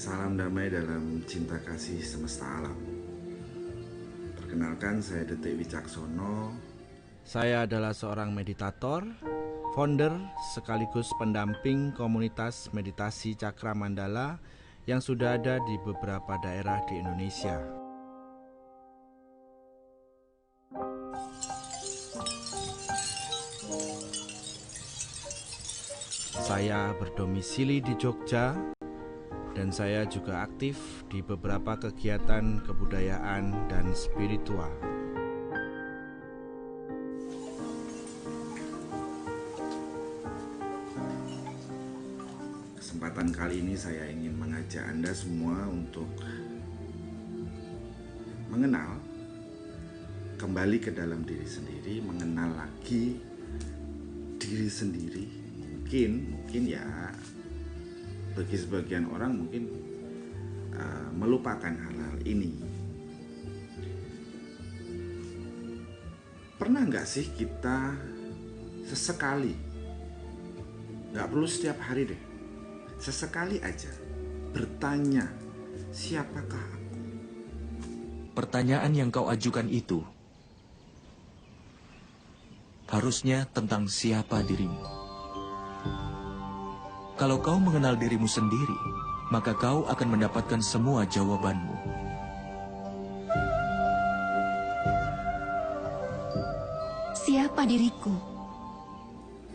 Salam damai dalam cinta kasih semesta alam. Perkenalkan, saya Detik Wicaksono. Saya adalah seorang meditator, founder sekaligus pendamping komunitas meditasi Cakra Mandala yang sudah ada di beberapa daerah di Indonesia. Saya berdomisili di Jogja dan saya juga aktif di beberapa kegiatan kebudayaan dan spiritual. Kesempatan kali ini saya ingin mengajak Anda semua untuk mengenal kembali ke dalam diri sendiri, mengenal lagi diri sendiri. Mungkin ya bagi sebagian orang mungkin melupakan hal-hal ini. Pernah nggak sih kita sesekali, nggak perlu setiap hari deh, sesekali aja bertanya, siapakah aku? Pertanyaan yang kau ajukan itu harusnya tentang siapa dirimu. Kalau kau mengenal dirimu sendiri, maka kau akan mendapatkan semua jawabanmu. Siapa diriku?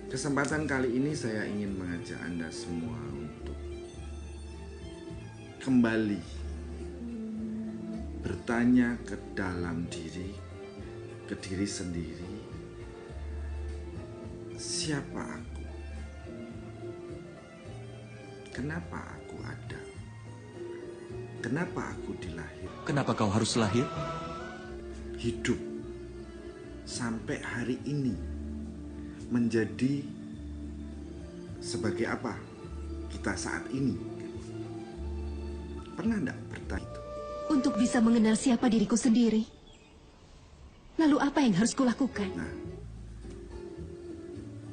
Kesempatan kali ini saya ingin mengajak Anda semua untuk kembali bertanya ke dalam diri, ke diri sendiri. Siapa aku? Kenapa aku ada? Kenapa aku dilahirkan? Kenapa kau harus lahir? Hidup sampai hari ini menjadi sebagai apa kita saat ini? Pernah enggak bertanya itu? Untuk bisa mengenal siapa diriku sendiri. Lalu apa yang harus kulakukan? Nah,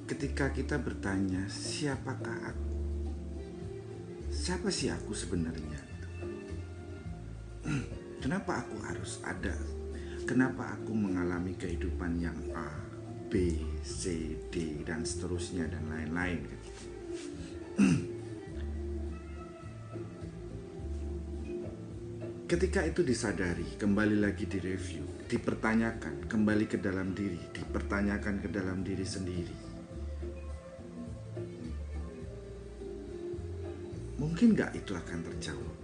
ketika kita bertanya, siapakah aku? Siapa sih aku sebenarnya? Kenapa aku harus ada? Kenapa aku mengalami kehidupan yang A, B, C, D, dan seterusnya, dan lain-lain? Ketika itu disadari, kembali lagi direview, dipertanyakan, kembali ke dalam diri, dipertanyakan ke dalam diri sendiri. Mungkin nggak itu akan terjawab?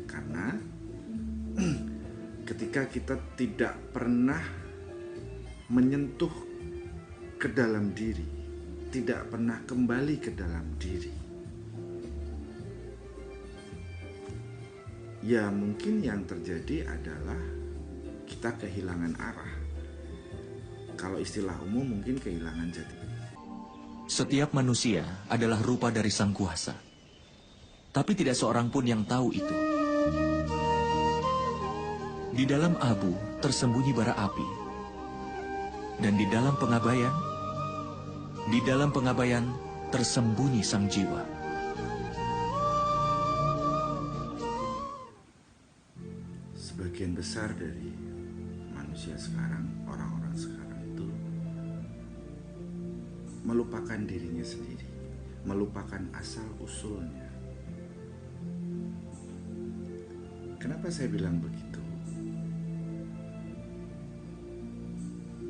Karena ketika kita tidak pernah menyentuh ke dalam diri, tidak pernah kembali ke dalam diri, ya mungkin yang terjadi adalah kita kehilangan arah. Kalau istilah umum mungkin kehilangan jati. Setiap manusia adalah rupa dari Sang Kuasa. Tapi tidak seorang pun yang tahu itu. Di dalam abu tersembunyi bara api. Dan di dalam pengabaian tersembunyi Sang Jiwa. Sebagian besar dari manusia sekarang, orang-orang sekarang itu melupakan dirinya sendiri, melupakan asal-usulnya. Kenapa saya bilang begitu?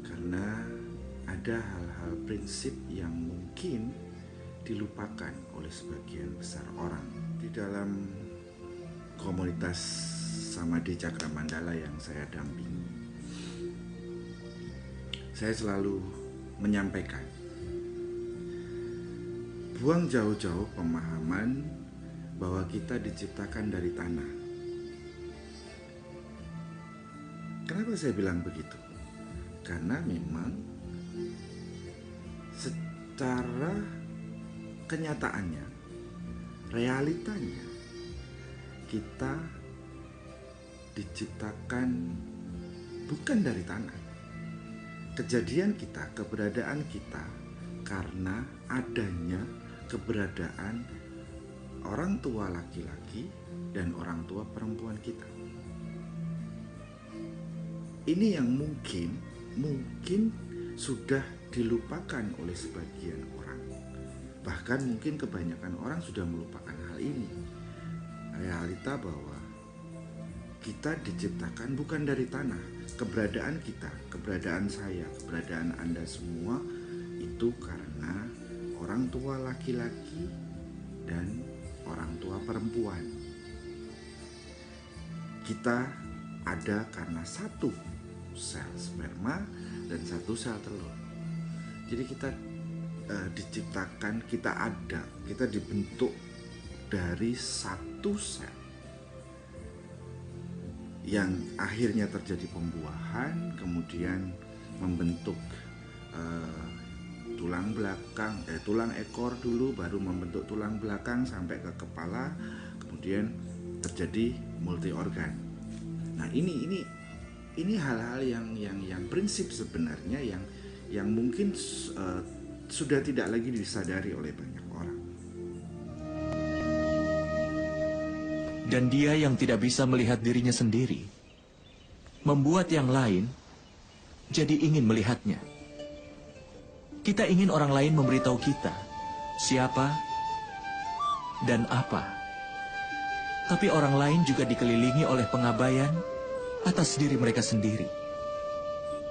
Karena ada hal-hal prinsip yang mungkin dilupakan oleh sebagian besar orang. Di dalam komunitas Samadhi Cakra Mandala yang saya dampingi, saya selalu menyampaikan, buang jauh-jauh pemahaman bahwa kita diciptakan dari tanah. Kenapa saya bilang begitu? Karena memang secara kenyataannya, realitanya, kita diciptakan bukan dari tanah. Kejadian kita, keberadaan kita karena adanya keberadaan orang tua laki-laki dan orang tua perempuan kita. Ini yang mungkin sudah dilupakan oleh sebagian orang. Bahkan mungkin kebanyakan orang sudah melupakan hal ini. Realita bahwa kita diciptakan bukan dari tanah. Keberadaan kita, keberadaan saya, keberadaan Anda semua itu karena orang tua laki-laki dan orang tua perempuan. Kita ada karena satu sel sperma dan satu sel telur. Jadi kita diciptakan, kita ada, kita dibentuk dari satu sel yang akhirnya terjadi pembuahan, kemudian membentuk tulang ekor dulu, baru membentuk tulang belakang sampai ke kepala, kemudian terjadi multi organ. Nah ini hal-hal yang prinsip sebenarnya yang mungkin sudah tidak lagi disadari oleh banyak orang. Dan dia yang tidak bisa melihat dirinya sendiri, membuat yang lain jadi ingin melihatnya. Kita ingin orang lain memberitahu kita siapa dan apa. Tapi orang lain juga dikelilingi oleh pengabaian atas diri mereka sendiri.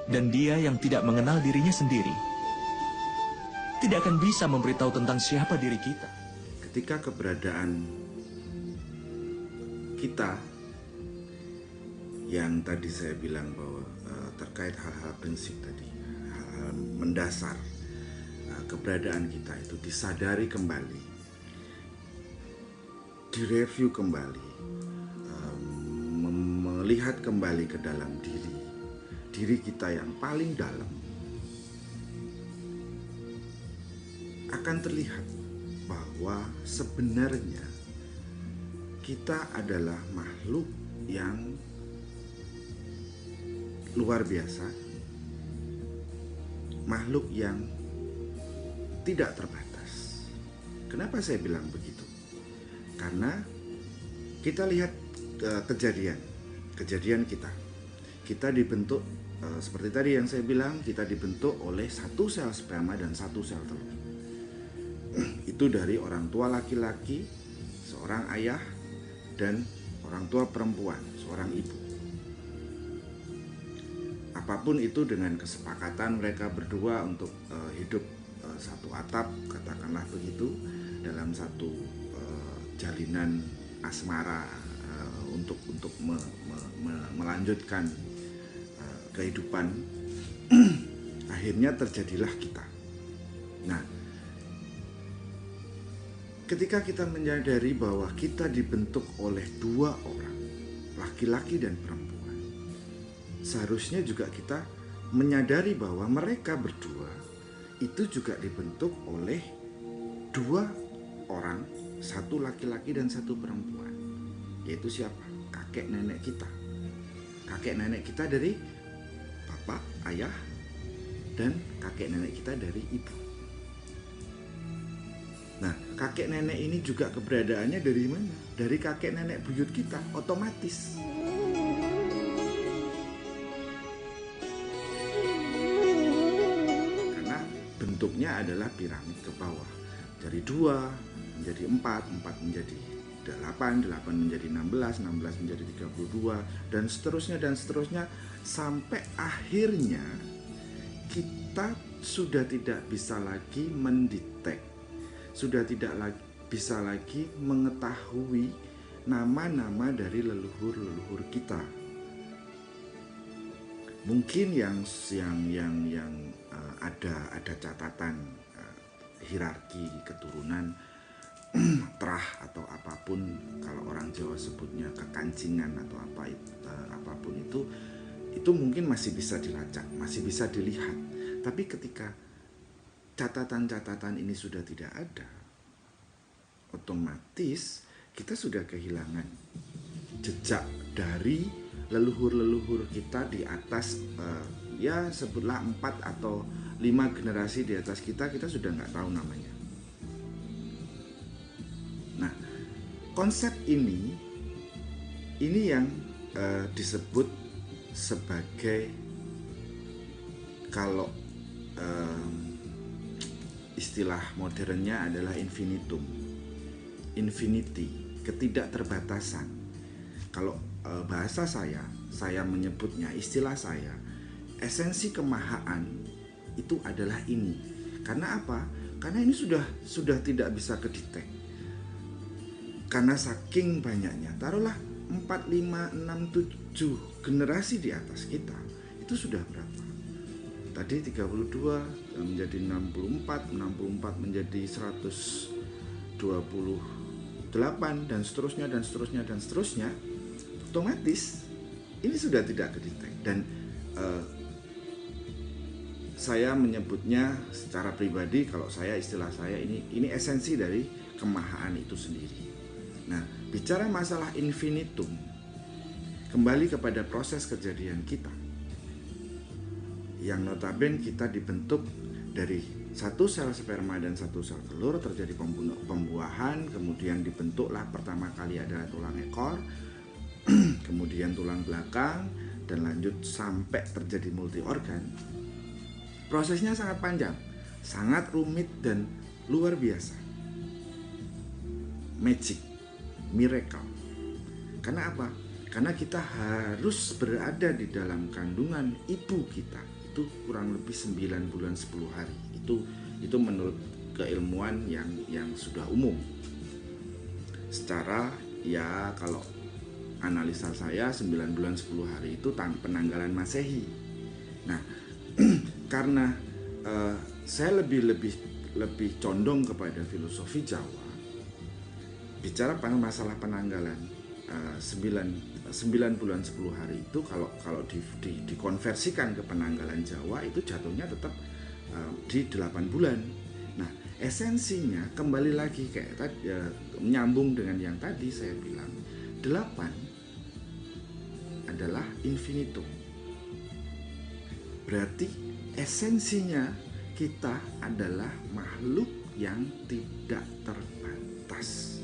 Dan dia yang tidak mengenal dirinya sendiri tidak akan bisa memberitahu tentang siapa diri kita. Ketika keberadaan kita yang tadi saya bilang bahwa terkait hal-hal prinsip tadi, hal-hal mendasar, keberadaan kita itu disadari kembali, direview kembali, melihat kembali ke dalam diri kita yang paling dalam, akan terlihat bahwa sebenarnya kita adalah makhluk yang luar biasa, makhluk yang tidak terbatas. Kenapa saya bilang begitu? Karena kita lihat kejadian kita dibentuk seperti tadi yang saya bilang, kita dibentuk oleh satu sel sperma dan satu sel telur. Itu dari orang tua laki-laki, seorang ayah, dan orang tua perempuan, seorang ibu. Apapun itu dengan kesepakatan mereka berdua untuk hidup satu atap, katakanlah begitu, dalam satu jalinan asmara untuk melanjutkan kehidupan. Akhirnya terjadilah kita. Nah, ketika kita menyadari bahwa kita dibentuk oleh dua orang, laki-laki dan perempuan, seharusnya juga kita menyadari bahwa mereka berdua itu juga dibentuk oleh dua orang, satu laki-laki dan satu perempuan. Yaitu siapa? Kakek nenek kita. Kakek nenek kita dari bapak, ayah, dan kakek nenek kita dari ibu. Nah, kakek nenek ini juga keberadaannya dari mana? Dari kakek nenek buyut kita, otomatis. Karena bentuknya adalah piramid ke bawah. Dari 2 menjadi 4, 4 menjadi 8, 8 menjadi 16, 16 menjadi 32, dan seterusnya, sampai akhirnya kita sudah tidak bisa lagi mendetek, sudah tidak bisa lagi mengetahui nama-nama dari leluhur-leluhur kita. Mungkin yang ada catatan hierarki keturunan, terah atau apapun, kalau orang Jawa sebutnya kekancingan atau apapun itu mungkin masih bisa dilacak, masih bisa dilihat. Tapi ketika catatan-catatan ini sudah tidak ada, otomatis kita sudah kehilangan jejak dari leluhur-leluhur kita di atas, ya sebutlah 4 atau 5 generasi di atas kita sudah nggak tahu namanya. Nah, konsep ini yang disebut sebagai, kalau istilah modernnya adalah infinitum, infinity, ketidakterbatasan. Kalau bahasa saya menyebutnya, istilah saya, esensi kemahaan itu adalah ini. Karena apa? Karena ini sudah tidak bisa kedetek. Karena saking banyaknya, taruhlah 4, 5, 6, 7 generasi di atas kita, itu sudah berapa? Tadi 32 menjadi 64 menjadi 128 dan seterusnya dan seterusnya dan seterusnya. Otomatis ini sudah tidak kedetek. Dan saya menyebutnya secara pribadi, kalau istilah saya ini esensi dari kemahaan itu sendiri. Nah, bicara masalah infinitum, kembali kepada proses kejadian kita, yang notabene kita dibentuk dari satu sel sperma dan satu sel telur, terjadi pembuahan, kemudian dibentuklah pertama kali adalah tulang ekor, kemudian tulang belakang, dan lanjut sampai terjadi multi organ. Prosesnya sangat panjang, sangat rumit dan luar biasa. Magic, miracle. Karena apa? Karena kita harus berada di dalam kandungan ibu kita itu kurang lebih 9 bulan 10 hari. Itu menurut keilmuan yang sudah umum. Secara ya, kalau analisa saya 9 bulan 10 hari itu penanggalan Masehi. Nah, karena saya lebih condong kepada filosofi Jawa, bicara pada masalah penanggalan 9 bulan 10 hari itu, kalau dikonversikan ke penanggalan Jawa itu jatuhnya tetap di 8 bulan. Nah, esensinya kembali lagi kayak tadi, menyambung dengan yang tadi saya bilang, 8 adalah infinitum. Berarti esensinya kita adalah makhluk yang tidak terbatas,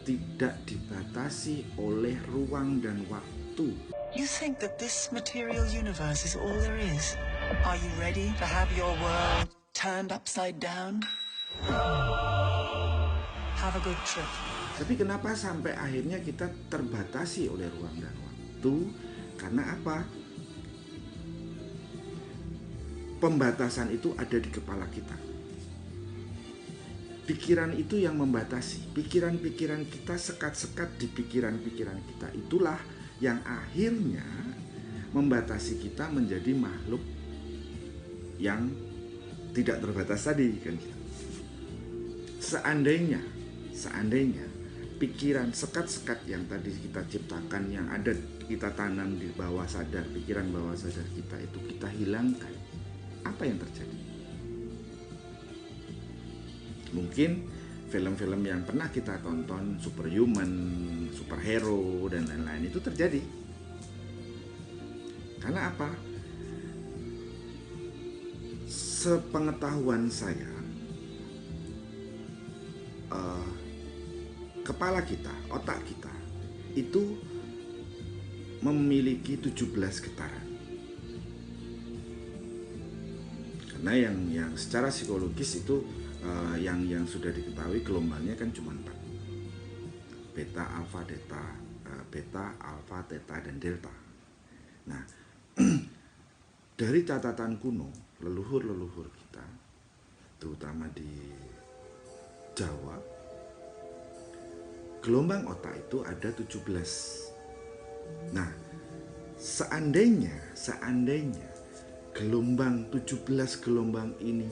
tidak dibatasi oleh ruang dan waktu. You think that this material universe is all there is? Are you ready to have your world turned upside down? Have a good trip. Tapi kenapa sampai akhirnya kita terbatasi oleh ruang dan waktu? Karena apa? Pembatasan itu ada di kepala kita. Pikiran itu yang membatasi. Pikiran-pikiran kita sekat-sekat di pikiran-pikiran kita. Itulah yang akhirnya membatasi kita menjadi makhluk yang tidak terbatas tadi kan gitu. Seandainya pikiran sekat-sekat yang tadi kita ciptakan, yang ada kita tanam di bawah sadar, pikiran bawah sadar kita itu kita hilangkan, apa yang terjadi? Mungkin film-film yang pernah kita tonton, superhuman, superhero, dan lain-lain itu terjadi. Karena apa? Sepengetahuan saya, kepala kita, otak kita, itu memiliki 17 getaran. Karena yang secara psikologis itu yang sudah diketahui gelombangnya kan cuma 4. Beta, alfa, theta, dan delta. Nah, dari catatan kuno, leluhur-leluhur kita, terutama di Jawa, gelombang otak itu ada 17. Nah, seandainya gelombang 17 gelombang ini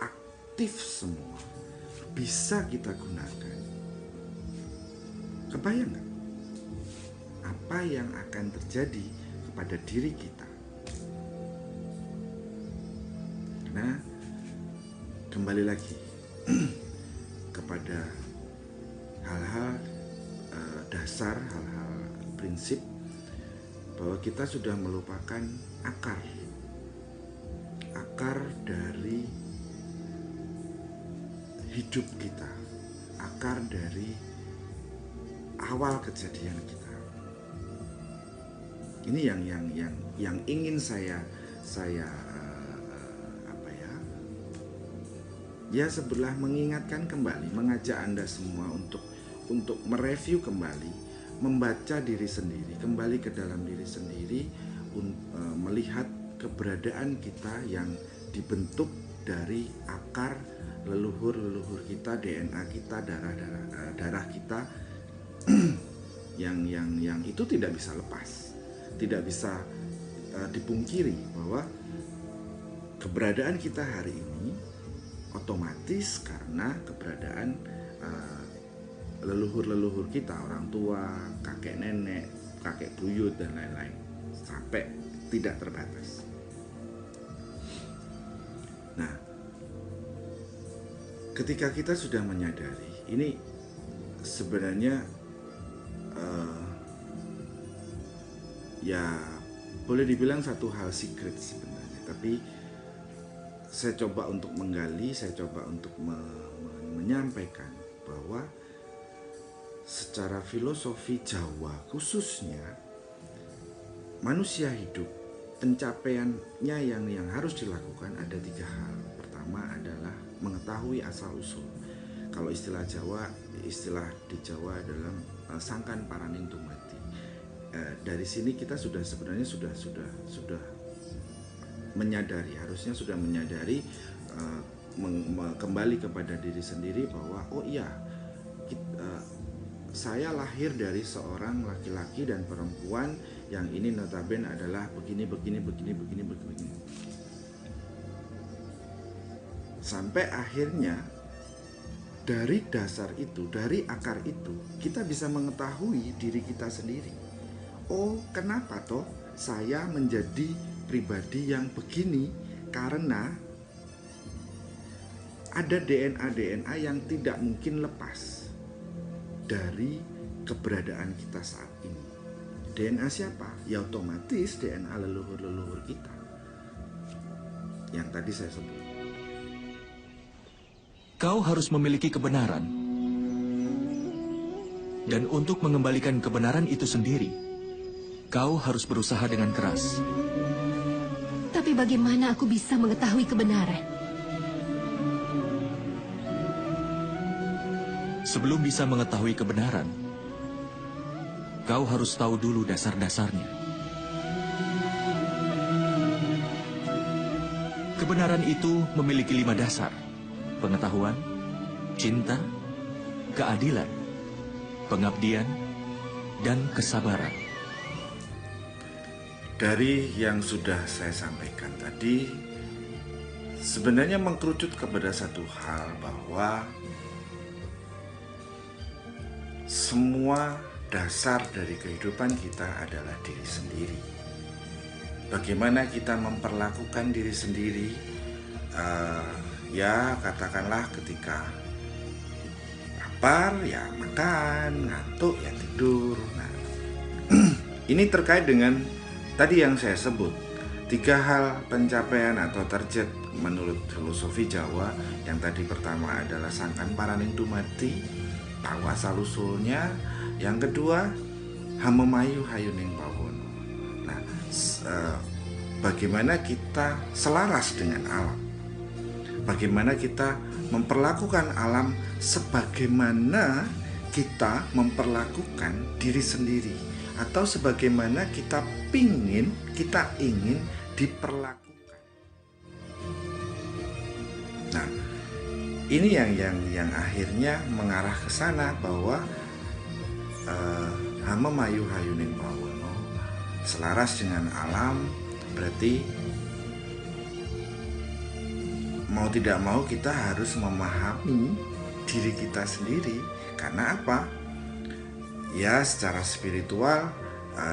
aktif semua, bisa kita gunakan, kebayang nggak apa yang akan terjadi kepada diri kita? Nah, kembali lagi kepada hal-hal dasar, hal-hal prinsip, bahwa kita sudah melupakan akar dari hidup kita, akar dari awal kejadian kita. Ini yang ingin saya sebelah mengingatkan kembali, mengajak Anda semua untuk mereview kembali, membaca diri sendiri, kembali ke dalam diri sendiri, melihat keberadaan kita yang dibentuk dari akar leluhur kita, DNA kita, darah kita yang itu tidak bisa lepas, tidak bisa dipungkiri bahwa keberadaan kita hari ini otomatis karena keberadaan leluhur kita, orang tua, kakek nenek, kakek buyut dan lain-lain, sampai tidak terbatas. Nah, ketika kita sudah menyadari ini sebenarnya ya boleh dibilang satu hal secret sebenarnya, tapi saya coba untuk menggali, saya coba untuk menyampaikan bahwa secara filosofi Jawa khususnya, manusia hidup, pencapaiannya yang harus dilakukan ada 3 hal. Pertama adalah mengetahui asal usul. Kalau istilah di Jawa adalah sangkan paraning tumati. Dari sini kita sebenarnya sudah menyadari, harusnya sudah menyadari, kembali kepada diri sendiri bahwa oh iya, saya lahir dari seorang laki-laki dan perempuan yang ini notabene adalah begini. Sampai akhirnya dari dasar itu, dari akar itu, kita bisa mengetahui diri kita sendiri. Oh, kenapa toh saya menjadi pribadi yang begini? Karena ada DNA yang tidak mungkin lepas dari keberadaan kita saat ini. DNA siapa? Ya otomatis DNA leluhur kita yang tadi saya sebut. Kau harus memiliki kebenaran. Dan untuk mengembalikan kebenaran itu sendiri, kau harus berusaha dengan keras. Tapi bagaimana aku bisa mengetahui kebenaran? Sebelum bisa mengetahui kebenaran, kau harus tahu dulu dasar-dasarnya. Kebenaran itu memiliki 5 dasar: pengetahuan, cinta, keadilan, pengabdian, dan kesabaran. Dari yang sudah saya sampaikan tadi, sebenarnya mengkerucut kepada satu hal, bahwa semua dasar dari kehidupan kita adalah diri sendiri. Bagaimana kita memperlakukan diri sendiri, ya katakanlah ketika lapar ya makan, ngantuk ya tidur. Nah, ini terkait dengan tadi yang saya sebut, 3 hal pencapaian atau target menurut filosofi Jawa. Yang tadi pertama adalah sangkan paraning tumati, tahu asal usulnya. Yang kedua, hamemayu hayuning pawono. Nah, bagaimana kita selaras dengan alam? Bagaimana kita memperlakukan alam sebagaimana kita memperlakukan diri sendiri, atau sebagaimana kita ingin diperlakukan. Nah, ini yang akhirnya mengarah ke sana, bahwa hama mayu hayuning pawono, selaras dengan alam, berarti mau tidak mau kita harus memahami diri kita sendiri. Karena apa? Ya, secara spiritual,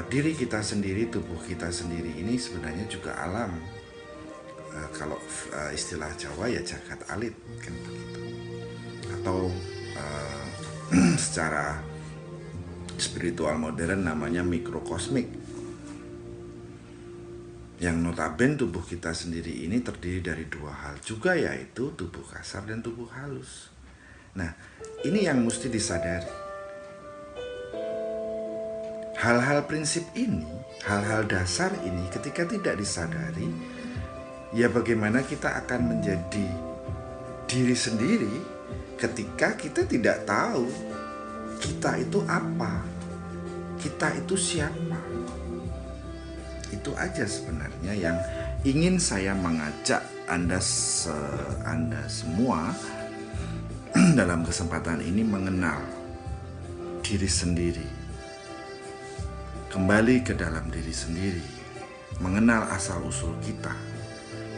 diri kita sendiri, tubuh kita sendiri ini sebenarnya juga alam. Kalau istilah Jawa ya jagat alit, kan begitu. Atau secara spiritual modern namanya mikrokosmik. Yang notabene tubuh kita sendiri ini terdiri dari 2 hal juga, yaitu tubuh kasar dan tubuh halus. Nah, ini yang mesti disadari. hal-hal prinsip ini, hal-hal dasar ini ketika tidak disadari, ya bagaimana kita akan menjadi diri sendiri ketika kita tidak tahu kita itu apa, kita itu siapa. Itu aja sebenarnya yang ingin saya mengajak Anda semua dalam kesempatan ini mengenal diri sendiri. Kembali ke dalam diri sendiri, mengenal asal-usul kita.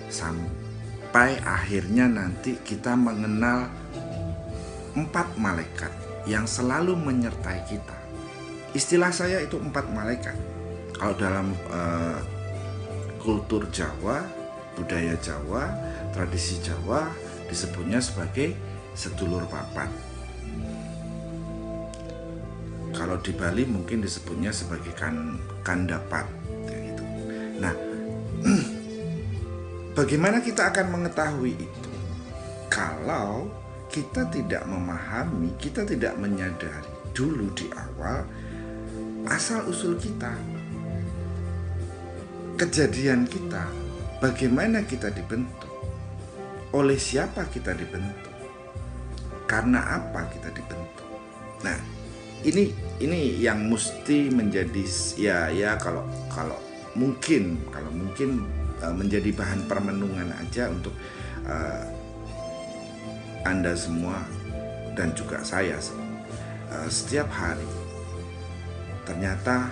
Sampai akhirnya nanti kita mengenal 4 malaikat yang selalu menyertai kita. Istilah saya itu 4 malaikat. Kalau dalam kultur Jawa, budaya Jawa, tradisi Jawa disebutnya sebagai sedulur papat. Kalau di Bali mungkin disebutnya sebagai kandapat gitu. Nah, bagaimana kita akan mengetahui itu? Kalau kita tidak memahami, kita tidak menyadari dulu di awal asal usul kita, kejadian kita, bagaimana kita dibentuk, oleh siapa kita dibentuk, karena apa kita dibentuk. Nah, ini yang mesti menjadi kalau mungkin menjadi bahan permenungan aja untuk Anda semua dan juga saya setiap hari. Ternyata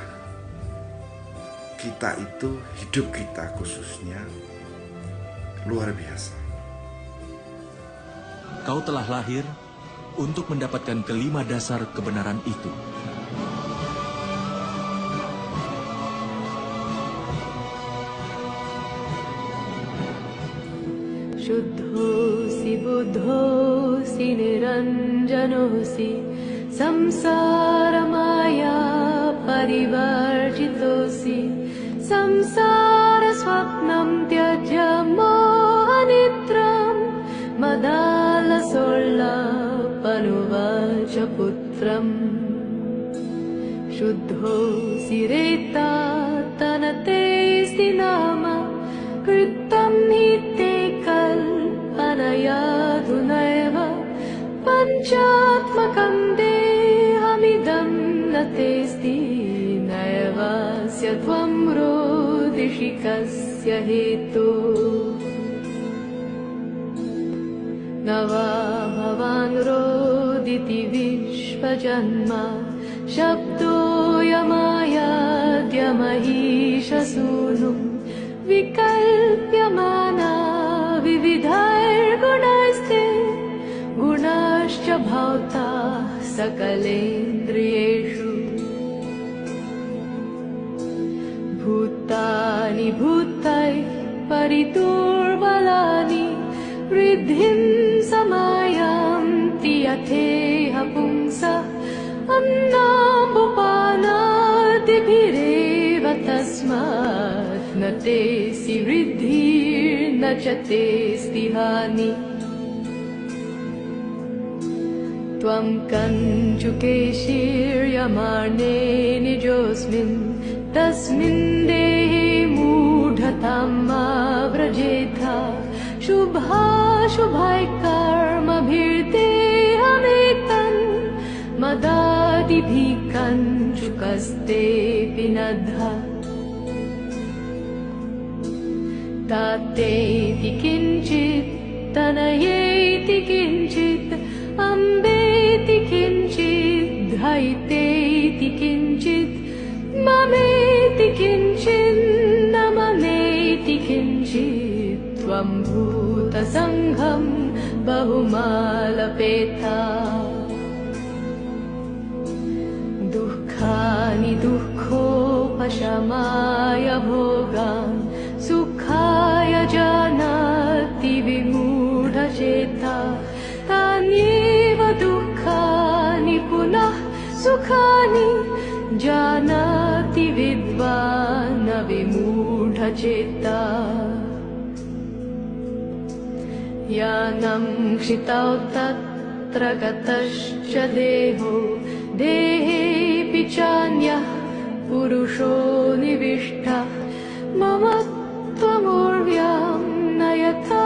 kita itu, hidup kita khususnya luar biasa. Kau telah lahir untuk mendapatkan kelima dasar kebenaran itu. Shuddhosi buddhosi niranjanosi samsara maya parivarjitosi samsara swapnam tyajya mohanitram madala solla panuvacha putram Shuddhosi reta tanatesti nama kritam hite kalpanayadunaiva panchatmakam dehamidam natesti naiva syatvam rodishikasya hetu Nava bhavan roditi vishvajanma Shabdo yamaya dyamahisha sunum Vikalpyamana vividhair gunaste Gunascha bhavta sakalendriyeshu Bhutani bhutai pariturbalani Riddhim samayam tiyatheha pumsa Annambupana dibhireva tasmat Natesi riddhir nachatesti hani Tvam kanchukeshir yamarne nijosmin Tasmin dehi mudhatamma vrajetha Shubha shubhai karma bhirte hamitan Madadi bhikan chukaste pinadha Tateti kinchit tanayeti kinchit Ambeti kinchit dhaiteti kinchit Mameti kinchit namameti kinchit Tvam bhuta sangham bahumalapeta Dukhani dukhopashamaya bhogan Sukhaya janati vimudha ceta Tanyeva dukhani punah sukhani Janati vidvana vimudha ceta Yanam kshitau tatra gatascha deho Dehe pichanyah पुरुषो निविष्टः मम त्वमूर्व्यां न यथा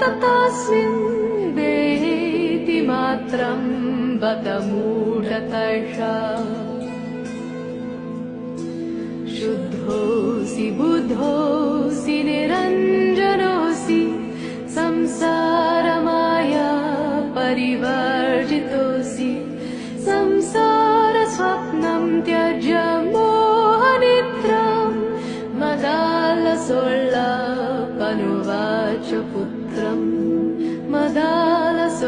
तथास्मिन् देहेति मात्रं बत मूढतर्षा शुद्धोऽसि बुद्धोऽसि निरञ्जनोऽसि संसारमाया परिवर्जितोऽसि संसारस्वप्नं त्यज्य मोहनिद्रां मदालसोल्लापनुवाच पुत्रम् मदालसोल्लापनुवाच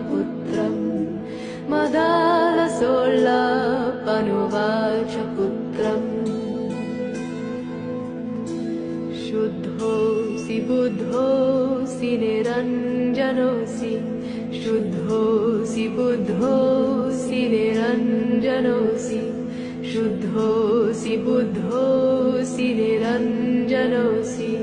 पुत्रम् मदालसोल्लापनुवाच पुत्रम् शुद्धोऽसि बुद्धोऽसि निरञ्जनोऽसि शुद्धोऽसि बुद्धोऽसि निरञ्जनोऽसि शुद्धोऽसि बुद्धोऽसि निरञ्जनोऽसि